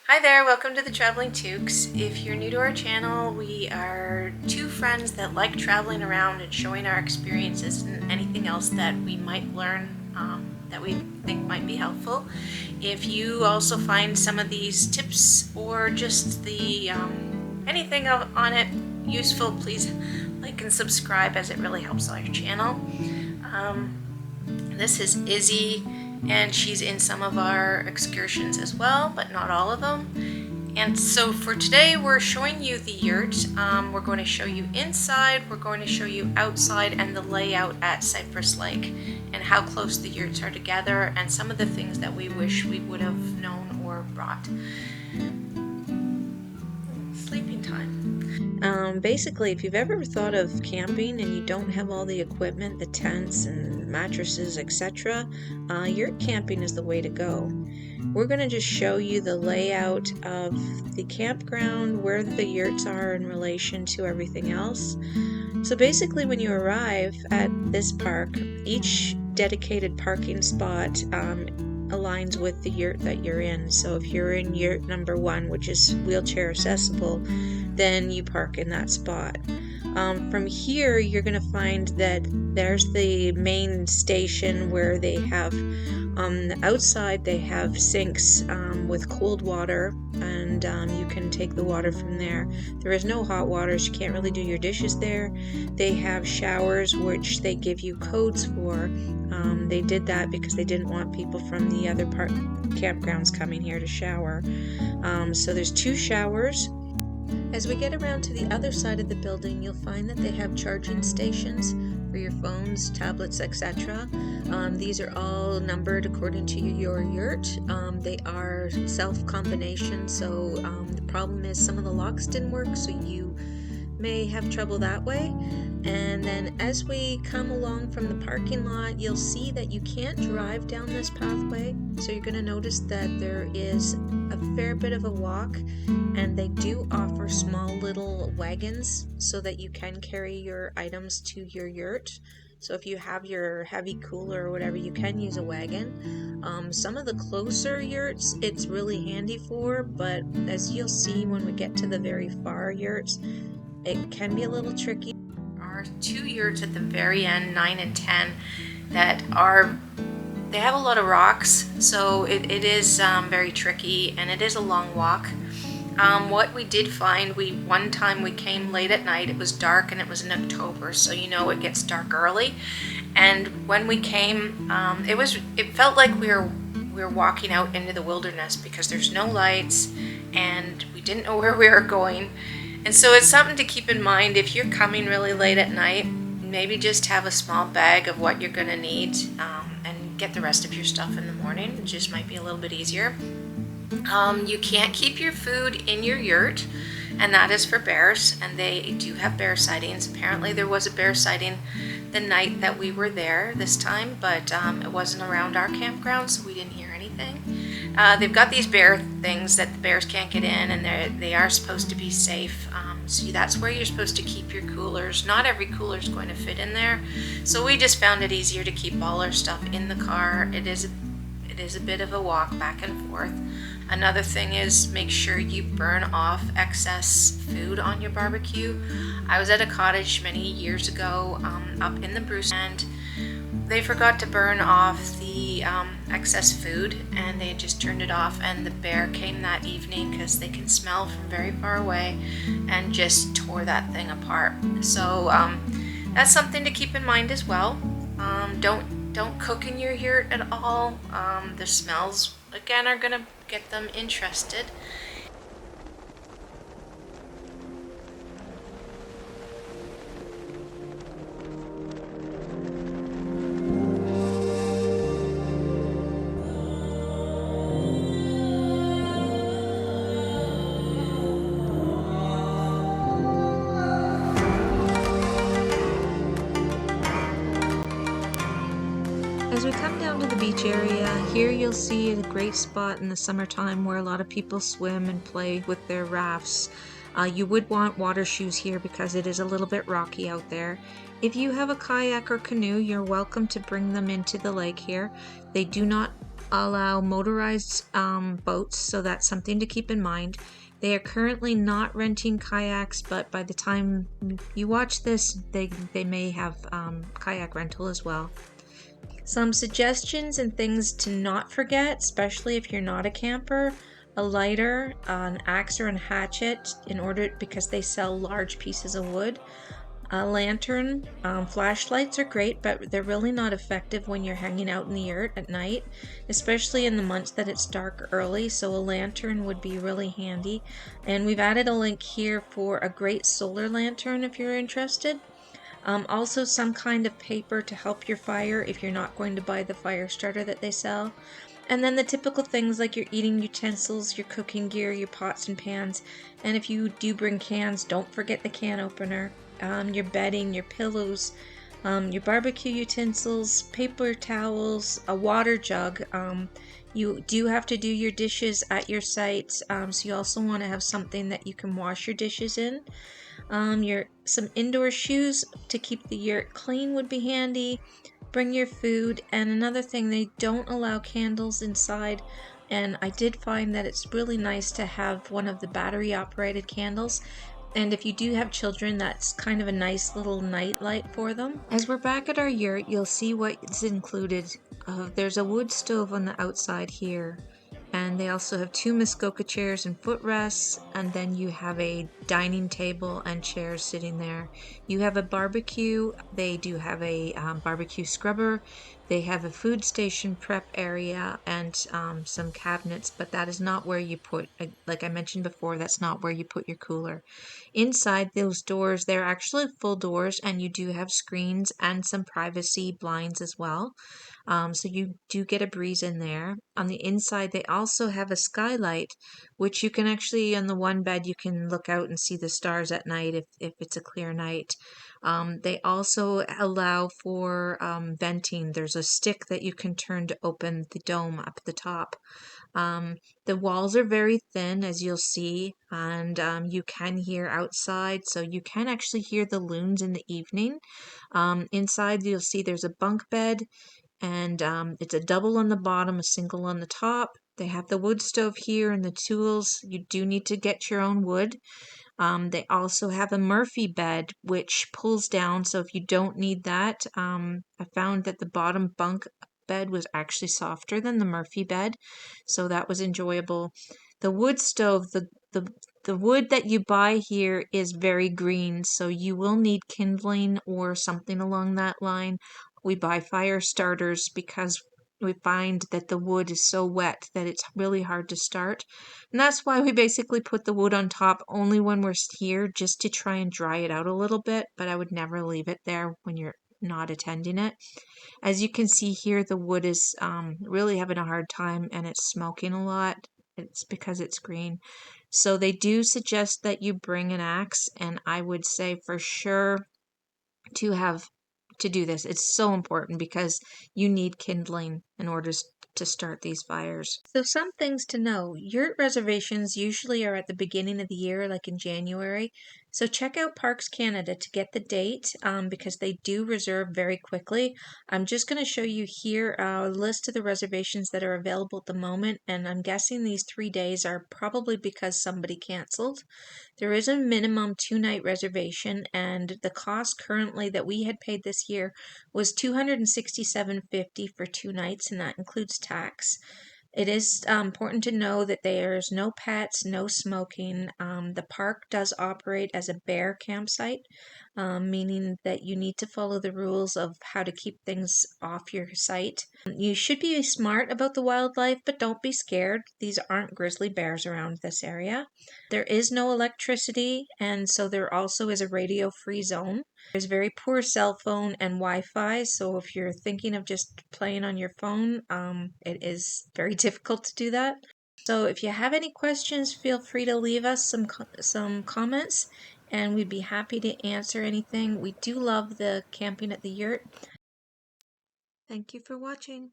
Hi there, welcome to the Traveling Toques. If you're new to our channel, we are two friends that like traveling around and showing our experiences and anything else that we might learn that we think might be helpful. If you also find some of these tips or just the anything on it useful, please like and subscribe as it really helps our channel. This is Izzy, and she's in some of our excursions as well, but not all of them. And so for today, we're showing you the yurt. We're going to show you inside, we're going to show you outside, and the layout at Cyprus Lake, and how close the yurts are together, and some of the things that we wish we would have known or brought. Sleeping time. Basically, if you've ever thought of camping and you don't have all the equipment, the tents and mattresses, etc., yurt camping is the way to go. We're going to just show you the layout of the campground, where the yurts are in relation to everything else. So basically, when you arrive at this park, each dedicated parking spot aligns with the yurt that you're in. So if you're in yurt number 1, which is wheelchair accessible, then you park in that spot. From here, you're going to find that there's the main station where they have, on the outside, they have sinks with cold water, and you can take the water from there. There is no hot water, so you can't really do your dishes there. They have showers, which they give you codes for. They did that because they didn't want people from the other campgrounds coming here to shower. So there's 2 showers. As we get around to the other side of the building, you'll find that they have charging stations for your phones, tablets, etc. These are all numbered according to your yurt. They are self-combination, so the problem is some of the locks didn't work, so you may have trouble that way. And then as we come along from the parking lot, you'll see that you can't drive down this pathway, so you're going to notice that there is a fair bit of a walk, and they do offer small little wagons so that you can carry your items to your yurt. So if you have your heavy cooler or whatever, you can use a wagon. Some of the closer yurts it's really handy for, but as you'll see when we get to the very far yurts, it can be a little tricky. There are 2 yurts at the very end, 9 and 10, they have a lot of rocks, so it is very tricky, and it is a long walk. What we did find, one time we came late at night, it was dark and it was in October, so you know it gets dark early. And when we came, it felt like we were walking out into the wilderness because there's no lights and we didn't know where we were going. And so it's something to keep in mind if you're coming really late at night. Maybe just have a small bag of what you're going to need and get the rest of your stuff in the morning. It just might be a little bit easier. You can't keep your food in your yurt, and that is for bears, and they do have bear sightings. Apparently there was a bear sighting the night that we were there this time, but it wasn't around our campground, so we didn't hear anything. They've got these bear things that the bears can't get in, and they are supposed to be safe. So that's where you're supposed to keep your coolers. Not every cooler is going to fit in there, so we just found it easier to keep all our stuff in the car. It is a bit of a walk back and forth. Another thing is make sure you burn off excess food on your barbecue. I was at a cottage many years ago up in the Bruce, and they forgot to burn off the excess food, and they had just turned it off, and the bear came that evening because they can smell from very far away and just tore that thing apart. So that's something to keep in mind as well. Don't cook in your yurt at all. The smells, again, are going to get them interested. As we come down to the beach area, here you'll see a great spot in the summertime where a lot of people swim and play with their rafts. You would want water shoes here because it is a little bit rocky out there. If you have a kayak or canoe, you're welcome to bring them into the lake here. They do not allow motorized boats, so that's something to keep in mind. They are currently not renting kayaks, but by the time you watch this, they may have kayak rental as well. Some suggestions and things to not forget, especially if you're not a camper: a lighter, an axe or a hatchet, because they sell large pieces of wood. A lantern. Flashlights are great, but they're really not effective when you're hanging out in the yurt at night, especially in the months that it's dark early, so a lantern would be really handy. And we've added a link here for a great solar lantern if you're interested. Also some kind of paper to help your fire if you're not going to buy the fire starter that they sell. And then the typical things like your eating utensils, your cooking gear, your pots and pans. And if you do bring cans, don't forget the can opener. Your bedding, your pillows, your barbecue utensils, paper towels, a water jug. You do have to do your dishes at your site, so you also want to have something that you can wash your dishes in. Some indoor shoes to keep the yurt clean would be handy. Bring your food, and another thing, they don't allow candles inside, and I did find that it's really nice to have one of the battery operated candles. And if you do have children, that's kind of a nice little night light for them. As we're back at our yurt, you'll see what's included. There's a wood stove on the outside here, and they also have 2 Muskoka chairs and footrests, and then you have a dining table and chairs sitting there. You have a barbecue. They do have a barbecue scrubber. They have a food station prep area and some cabinets, but that is not where you put, like I mentioned before, that's not where you put your cooler. Inside those doors, they're actually full doors, and you do have screens and some privacy blinds as well. So you do get a breeze in there. On the inside, they also have a skylight, which you can actually, on the one bed, you can look out and see the stars at night if it's a clear night. They also allow for venting. There's a stick that you can turn to open the dome up at the top. The walls are very thin, as you'll see, and you can hear outside, so you can actually hear the loons in the evening. Inside, you'll see there's a bunk bed, and it's a double on the bottom, a single on the top. They have the wood stove here and the tools. You do need to get your own wood. They also have a Murphy bed, which pulls down, so if you don't need that, I found that the bottom bunk bed was actually softer than the Murphy bed, so that was enjoyable. The wood stove, the wood that you buy here is very green, so you will need kindling or something along that line. We buy fire starters because we find that the wood is so wet that it's really hard to start. And that's why we basically put the wood on top only when we're here, just to try and dry it out a little bit, but I would never leave it there when you're not attending it. As you can see here, the wood is really having a hard time and it's smoking a lot. It's because it's green. So they do suggest that you bring an axe, and I would say for sure to do this. It's so important because you need kindling in order to start these fires. So some things to know. Yurt reservations usually are at the beginning of the year, like in January. So check out Parks Canada to get the date because they do reserve very quickly. I'm just going to show you here a list of the reservations that are available at the moment, and I'm guessing these 3 days are probably because somebody canceled. There is a minimum 2-night reservation, and the cost currently that we had paid this year was $267.50 for 2 nights, and that includes tax. It is important to know that there's no pets, no smoking. The park does operate as a bear campsite, meaning that you need to follow the rules of how to keep things off your site. You should be smart about the wildlife, but don't be scared. These aren't grizzly bears around this area. There is no electricity, and so there also is a radio-free zone. There's very poor cell phone and Wi-Fi, so if you're thinking of just playing on your phone, it is very difficult to do that. So if you have any questions, feel free to leave us some comments, and we'd be happy to answer anything. We do love the camping at the yurt. Thank you for watching.